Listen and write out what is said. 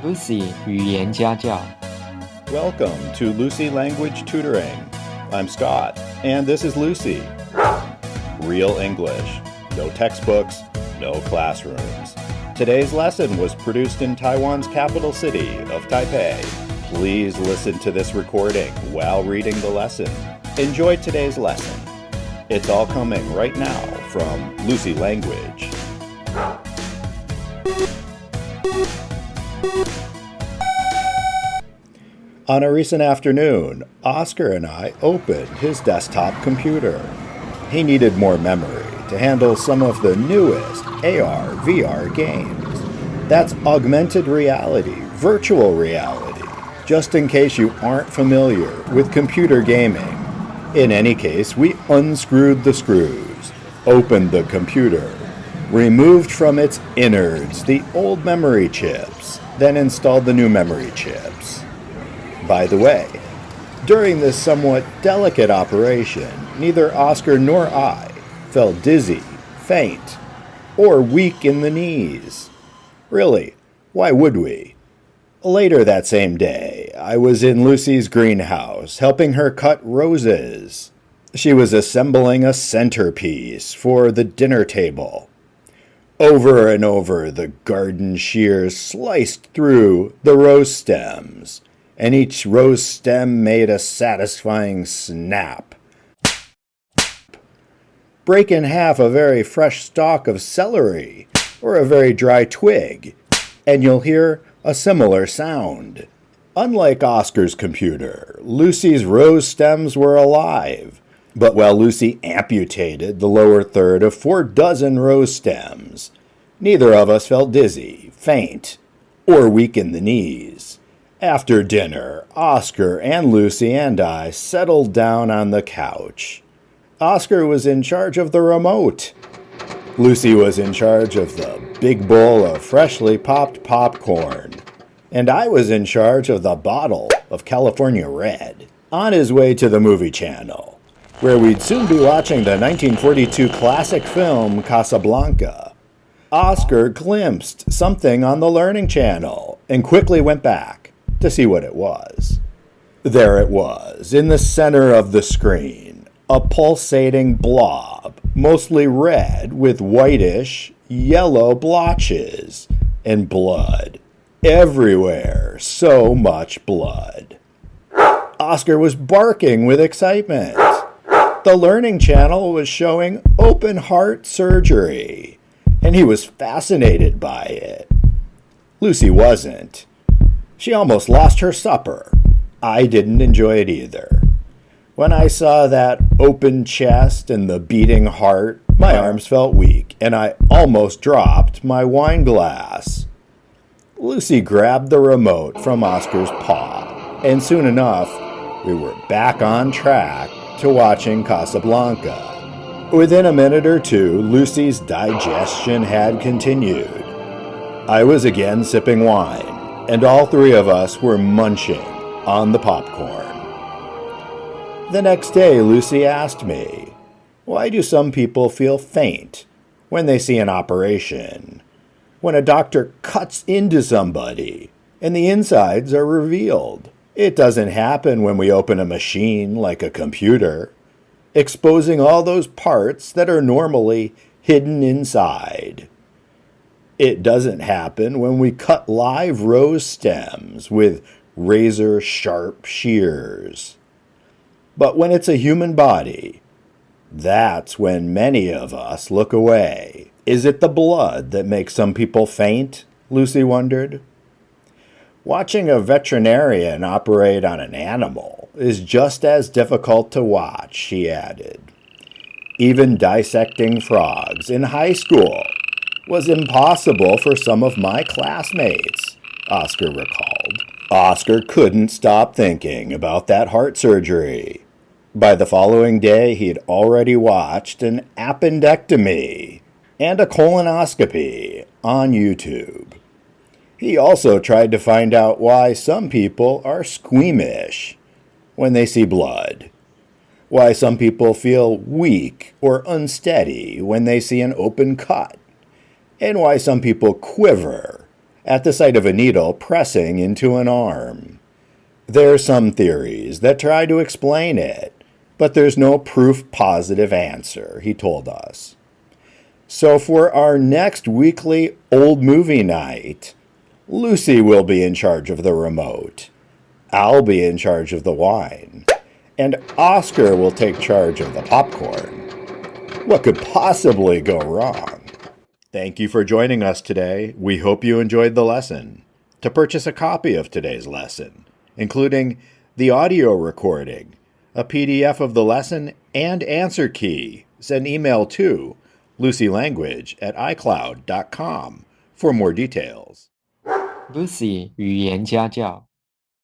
Lucy 语言家教 Welcome to Lucy Language Tutoring. I'm Scott, and this is Lucy. Real English. No textbooks, no classrooms. Today's lesson was produced in Taiwan's capital city of Taipei. Please listen to this recording while reading the lesson. Enjoy today's lesson. It's all coming right now from Lucy Language. On a recent afternoon, Oscar and I opened his desktop computer. He needed more memory to handle some of the newest AR/VR games. That's augmented reality, virtual reality, just in case you aren't familiar with computer gaming. In any case, we unscrewed the screws, opened the computer, removed from its innards the old memory chips, then installed the new memory chips. By the way, during this somewhat delicate operation, neither Oscar nor I felt dizzy, faint, or weak in the knees. Really, why would we? Later that same day, I was in Lucy's greenhouse helping her cut roses. She was assembling a centerpiece for the dinner table. Over and over, the garden shears sliced through the rose stems, and each rose stem made a satisfying snap. Break in half a very fresh stalk of celery or a very dry twig, and you'll hear a similar sound. Unlike Oscar's computer, Lucy's rose stems were alive, but while Lucy amputated the lower third of 4 dozen rose stems, neither of us felt dizzy, faint, or weak in the knees. After dinner, Oscar and Lucy and I settled down on the couch. Oscar was in charge of the remote. Lucy was in charge of the big bowl of freshly popped popcorn. And I was in charge of the bottle of California Red. On his way to the movie channel, where we'd soon be watching the 1942 classic film Casablanca, Oscar glimpsed something on the Learning Channel and quickly went back to see what it was. There it was, in the center of the screen, a pulsating blob, mostly red with whitish, yellow blotches, and blood. Everywhere, so much blood. Oscar was barking with excitement. The Learning Channel was showing open heart surgery, and he was fascinated by it. Lucy wasn't. She almost lost her supper. I didn't enjoy it either. When I saw that open chest and the beating heart, my arms felt weak, and I almost dropped my wine glass. Lucy grabbed the remote from Oscar's paw, and soon enough, we were back on track to watching Casablanca. Within a minute or two, Lucy's digestion had continued. I was again sipping wine, and all 3 of us were munching on the popcorn. The next day, Lucy asked me, why do some people feel faint when they see an operation? When a doctor cuts into somebody and the insides are revealed? It doesn't happen when we open a machine like a computer, exposing all those parts that are normally hidden inside. It doesn't happen when we cut live rose stems with razor-sharp shears. But when it's a human body, that's when many of us look away. Is it the blood that makes some people faint? Lucy wondered. Watching a veterinarian operate on an animal is just as difficult to watch, she added. Even dissecting frogs in high school was impossible for some of my classmates, Oscar recalled. Oscar couldn't stop thinking about that heart surgery. By the following day, he'd already watched an appendectomy and a colonoscopy on YouTube. He also tried to find out why some people are squeamish when they see blood, why some people feel weak or unsteady when they see an open cut, and why some people quiver at the sight of a needle pressing into an arm. There are some theories that try to explain it, but there's no proof-positive answer, he told us. So for our next weekly old movie night, Lucy will be in charge of the remote. I'll be in charge of the wine. And Oscar will take charge of the popcorn. What could possibly go wrong? Thank you for joining us today. We hope you enjoyed the lesson. To purchase a copy of today's lesson, including the audio recording, a PDF of the lesson, and answer key, send email to lucylanguage@icloud.com for more details. Lucy 语言家教。